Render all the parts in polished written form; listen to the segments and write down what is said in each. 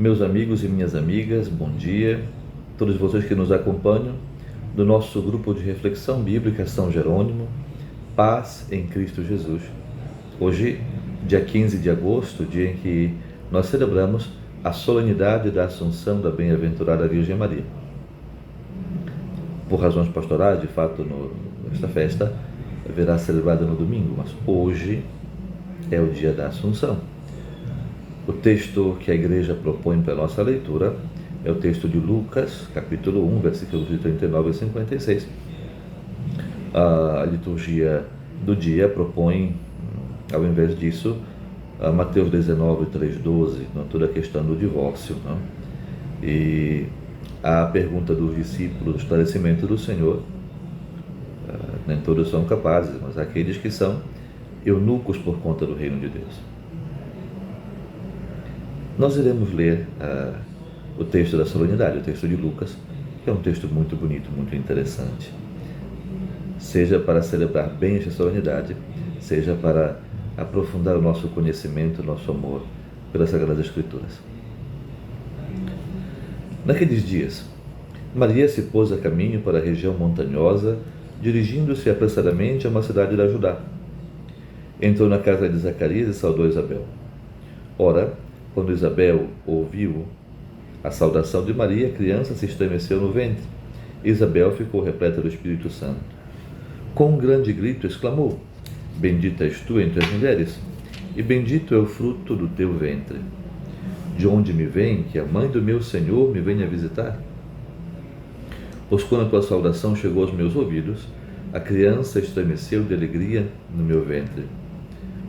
Meus amigos e minhas amigas, bom dia. Todos vocês que nos acompanham do nosso grupo de reflexão bíblica São Jerônimo, Paz em Cristo Jesus. Hoje, dia 15 de agosto, dia em que nós celebramos a solenidade da Assunção da Bem-aventurada Virgem Maria. Por razões pastorais, de fato, esta festa haverá celebrada no domingo, mas hoje é o dia da Assunção. O texto que a Igreja propõe para a nossa leitura é o texto de Lucas, capítulo 1, versículos de 39 a 56. A liturgia do dia propõe, ao invés disso, Mateus 19, 3, 12, toda a questão do divórcio. E a pergunta dos discípulos, o esclarecimento do Senhor, nem todos são capazes, mas aqueles que são eunucos por conta do reino de Deus. Nós iremos ler o texto da solenidade, o texto de Lucas, que é um texto muito bonito, muito interessante. Seja para celebrar bem esta solenidade, seja para aprofundar o nosso conhecimento, o nosso amor pelas Sagradas Escrituras. Naqueles dias, Maria se pôs a caminho para a região montanhosa, dirigindo-se apressadamente a uma cidade da Judá. Entrou na casa de Zacarias e saudou Isabel. Ora, quando Isabel ouviu a saudação de Maria, a criança se estremeceu no ventre. Isabel ficou repleta do Espírito Santo. Com um grande grito exclamou: Bendita és tu entre as mulheres, e bendito é o fruto do teu ventre. De onde me vem que a mãe do meu Senhor me venha visitar? Pois quando a tua saudação chegou aos meus ouvidos, a criança estremeceu de alegria no meu ventre.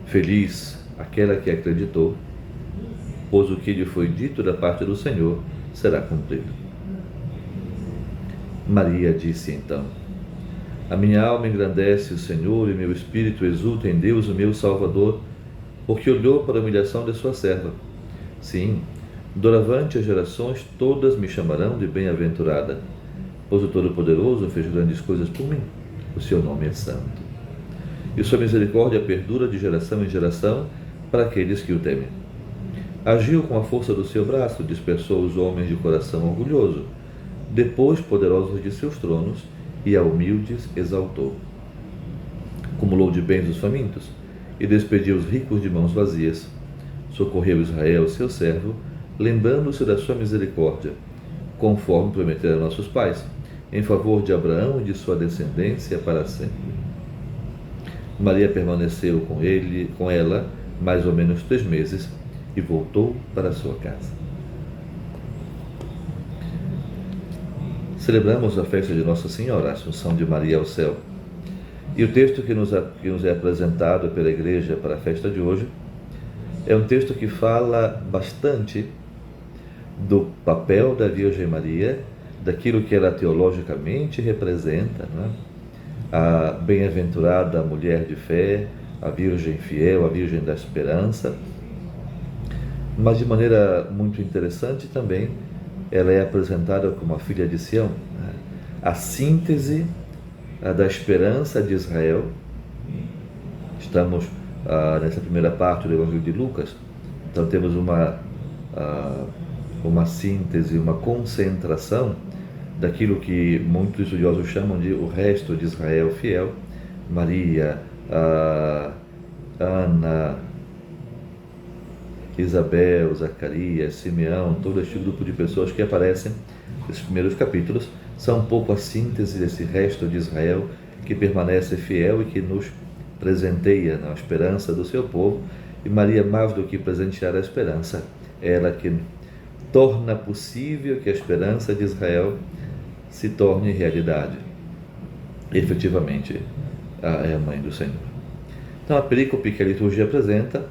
Feliz aquela que acreditou, pois o que lhe foi dito da parte do Senhor será cumprido. Maria disse então: A minha alma engrandece o Senhor e meu espírito exulta em Deus, o meu Salvador, porque olhou para a humilhação de sua serva. Sim, doravante as gerações todas me chamarão de bem-aventurada, pois o Todo-Poderoso fez grandes coisas por mim. O seu nome é santo. E sua misericórdia perdura de geração em geração para aqueles que o temem. Agiu com a força do seu braço, dispersou os homens de coração orgulhoso, depois poderosos de seus tronos, e a humildes exaltou. Acumulou de bens os famintos, e despediu os ricos de mãos vazias. Socorreu Israel, seu servo, lembrando-se da sua misericórdia, conforme prometera a nossos pais, em favor de Abraão e de sua descendência para sempre. Maria permaneceu com ela mais ou menos 3 meses, e voltou para a sua casa. Celebramos a festa de Nossa Senhora, a Assunção de Maria ao céu. E o texto que nos é apresentado pela Igreja para a festa de hoje é um texto que fala bastante do papel da Virgem Maria, daquilo que ela teologicamente representa, a bem-aventurada mulher de fé, a Virgem fiel, a Virgem da esperança. Mas de maneira muito interessante também, ela é apresentada como a filha de Sião, a síntese da esperança de Israel. Estamos nessa primeira parte do Evangelho de Lucas, então temos uma síntese, uma concentração daquilo que muitos estudiosos chamam de o resto de Israel fiel: Maria, Ana, Isabel, Zacarias, Simeão, todo este grupo de pessoas que aparecem nesses primeiros capítulos, são um pouco a síntese desse resto de Israel que permanece fiel e que nos presenteia na esperança do seu povo. E Maria, mais do que presentear a esperança, é ela que torna possível que a esperança de Israel se torne realidade. Efetivamente, é a mãe do Senhor. Então, a perícope que a liturgia apresenta,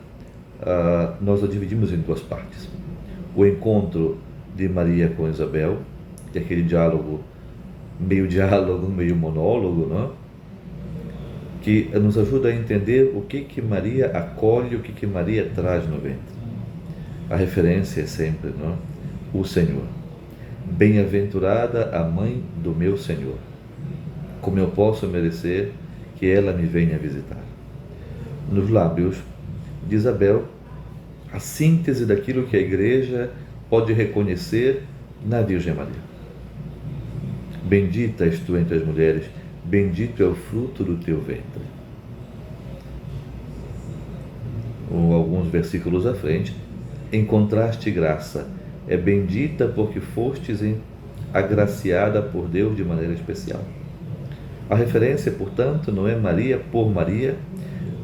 nós a dividimos em 2 partes. O encontro de Maria com Isabel, que é aquele diálogo, meio monólogo, que nos ajuda a entender o que Maria acolhe, o que Maria traz no ventre. A referência é sempre o Senhor. Bem-aventurada a mãe do meu Senhor. Como eu posso merecer que ela me venha visitar? Nos lábios de Isabel, a síntese daquilo que a Igreja pode reconhecer na Virgem Maria. Bendita és tu entre as mulheres, bendito é o fruto do teu ventre. Ou alguns versículos à frente, encontraste graça, é bendita porque fostes agraciada por Deus de maneira especial. A referência, portanto, não é Maria por Maria,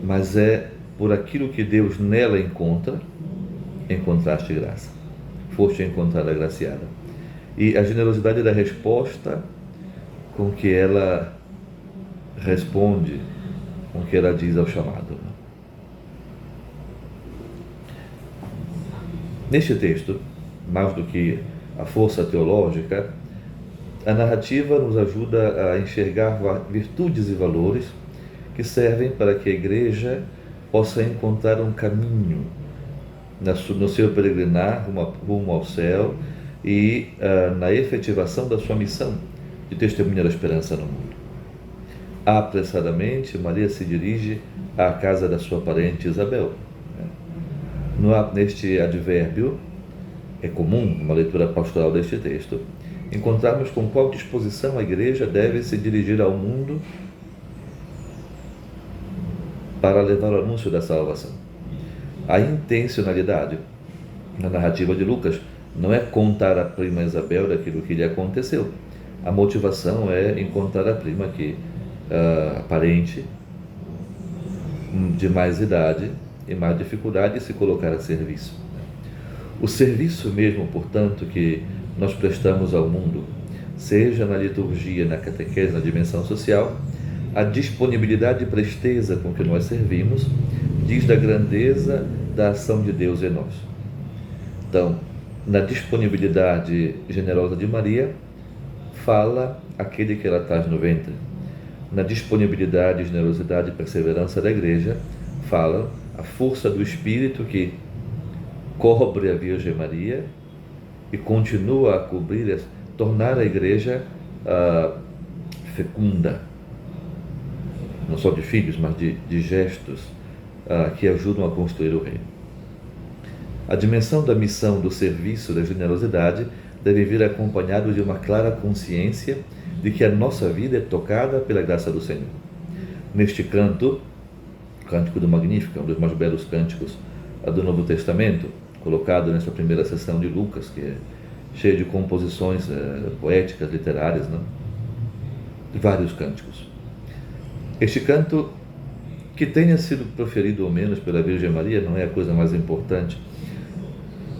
mas é por aquilo que Deus nela encontraste graça. Foste encontrada agraciada. E a generosidade da resposta com que ela responde, com que ela diz ao chamado. Neste texto, mais do que a força teológica, a narrativa nos ajuda a enxergar virtudes e valores que servem para que a Igreja possa encontrar um caminho no seu peregrinar rumo ao céu e na efetivação da sua missão de testemunhar a esperança no mundo. Apressadamente, Maria se dirige à casa da sua parente Isabel. Neste advérbio, é comum, uma leitura pastoral deste texto, encontrarmos com qual disposição a Igreja deve se dirigir ao mundo para levar o anúncio da salvação. A intencionalidade na narrativa de Lucas não é contar à prima Isabel daquilo que lhe aconteceu. A motivação é encontrar a prima parente de mais idade e mais dificuldade de se colocar a serviço. O serviço mesmo, portanto, que nós prestamos ao mundo, seja na liturgia, na catequese, na dimensão social, a disponibilidade e presteza com que nós servimos diz da grandeza da ação de Deus em nós. Então, na disponibilidade generosa de Maria, fala aquele que ela traz no ventre. Na disponibilidade, generosidade e perseverança da Igreja, fala a força do Espírito que cobre a Virgem Maria e continua a cobrir, tornar a Igreja fecunda, não só de filhos, mas de gestos que ajudam a construir o reino. A dimensão da missão, do serviço, da generosidade deve vir acompanhado de uma clara consciência de que a nossa vida é tocada pela graça do Senhor. Neste canto, o Cântico do Magnífico, um dos mais belos cânticos do Novo Testamento, colocado nessa primeira sessão de Lucas, que é cheia de composições poéticas, literárias, né? Vários cânticos. Este canto, que tenha sido proferido ou menos pela Virgem Maria, não é a coisa mais importante,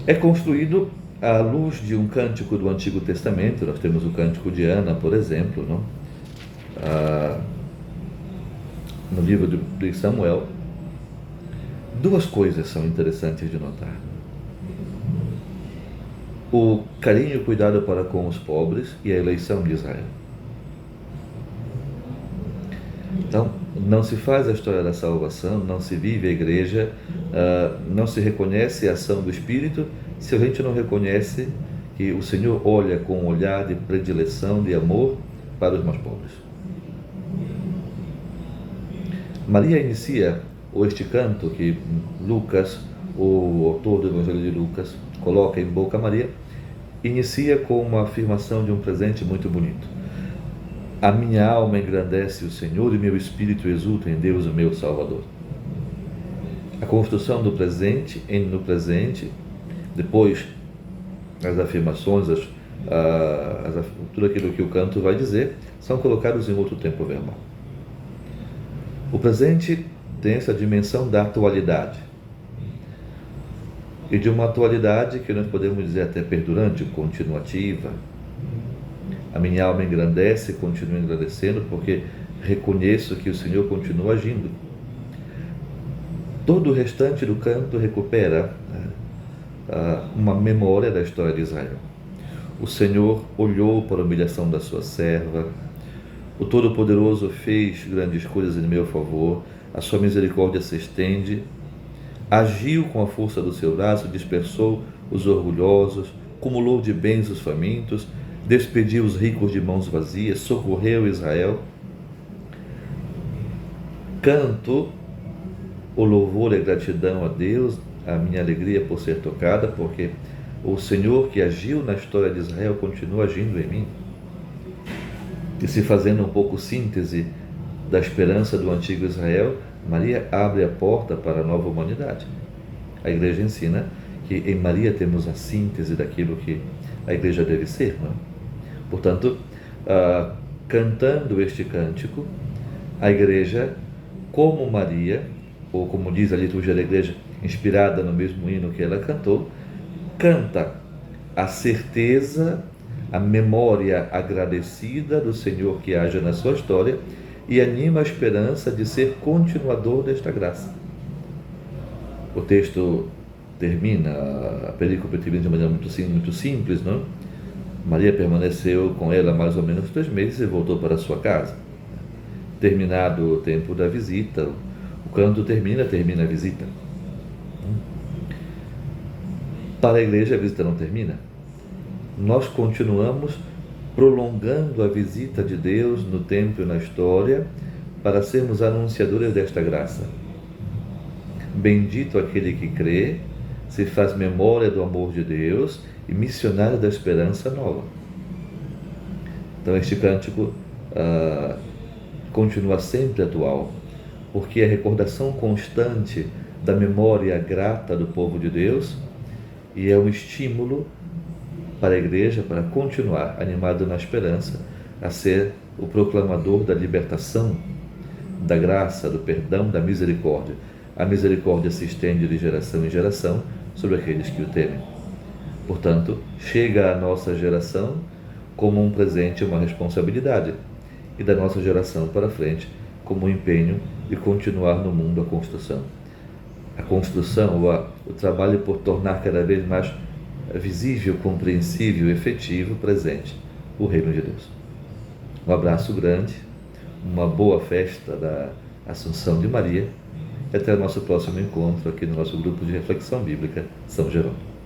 é construído à luz de um cântico do Antigo Testamento. Nós temos o Cântico de Ana, por exemplo, não? No livro de Samuel. Duas coisas são interessantes de notar: o carinho e cuidado para com os pobres e a eleição de Israel. Então, não se faz a história da salvação, não se vive a Igreja, não se reconhece a ação do Espírito se a gente não reconhece que o Senhor olha com um olhar de predileção, de amor para os mais pobres. Maria inicia este canto que Lucas, o autor do Evangelho de Lucas, coloca em boca a Maria, inicia com uma afirmação de um presente muito bonito. A minha alma engrandece o Senhor e meu espírito exulta em Deus, o meu Salvador. A construção do presente no presente, depois as afirmações, tudo aquilo que o canto vai dizer, são colocados em outro tempo verbal. O presente tem essa dimensão da atualidade, e de uma atualidade que nós podemos dizer até perdurante, continuativa. A minha alma engrandece e continua engrandecendo porque reconheço que o Senhor continua agindo. Todo o restante do canto recupera uma memória da história de Israel. O Senhor olhou para a humilhação da sua serva, o Todo-Poderoso fez grandes coisas em meu favor, a sua misericórdia se estende, agiu com a força do seu braço, dispersou os orgulhosos, cumulou de bens os famintos, despediu os ricos de mãos vazias, socorreu Israel. Canto o louvor e a gratidão a Deus, a minha alegria por ser tocada, porque O Senhor que agiu na história de Israel continua agindo em mim. E se fazendo um pouco síntese da esperança do antigo Israel, Maria abre a porta para a nova humanidade. A Igreja ensina que em Maria temos a síntese daquilo que a Igreja deve ser. Não? Portanto, cantando este cântico, a Igreja, como Maria, ou como diz a liturgia da Igreja, inspirada no mesmo hino que ela cantou, canta a certeza, a memória agradecida do Senhor que age na sua história e anima a esperança de ser continuador desta graça. O texto termina, a perícope termina de maneira muito simples, não? Maria permaneceu com ela mais ou menos 3 meses e voltou para sua casa. Terminado o tempo da visita, o canto termina a visita. Para a Igreja, a visita não termina. Nós continuamos prolongando a visita de Deus no tempo e na história para sermos anunciadores desta graça. Bendito aquele que crê, se faz memória do amor de Deus e missionário da esperança nova. Então este cântico continua sempre atual, porque é a recordação constante da memória grata do povo de Deus e é um estímulo para a Igreja para continuar animado na esperança a ser o proclamador da libertação, da graça, do perdão, da misericórdia. A misericórdia se estende de geração em geração sobre aqueles que o temem. Portanto, chega à nossa geração como um presente e uma responsabilidade, e da nossa geração para frente como um empenho de continuar no mundo a construção. A construção, o trabalho por tornar cada vez mais visível, compreensível, efetivo, presente o Reino de Deus. Um abraço grande, uma boa festa da Assunção de Maria e até o nosso próximo encontro aqui no nosso grupo de reflexão bíblica São Jerônimo.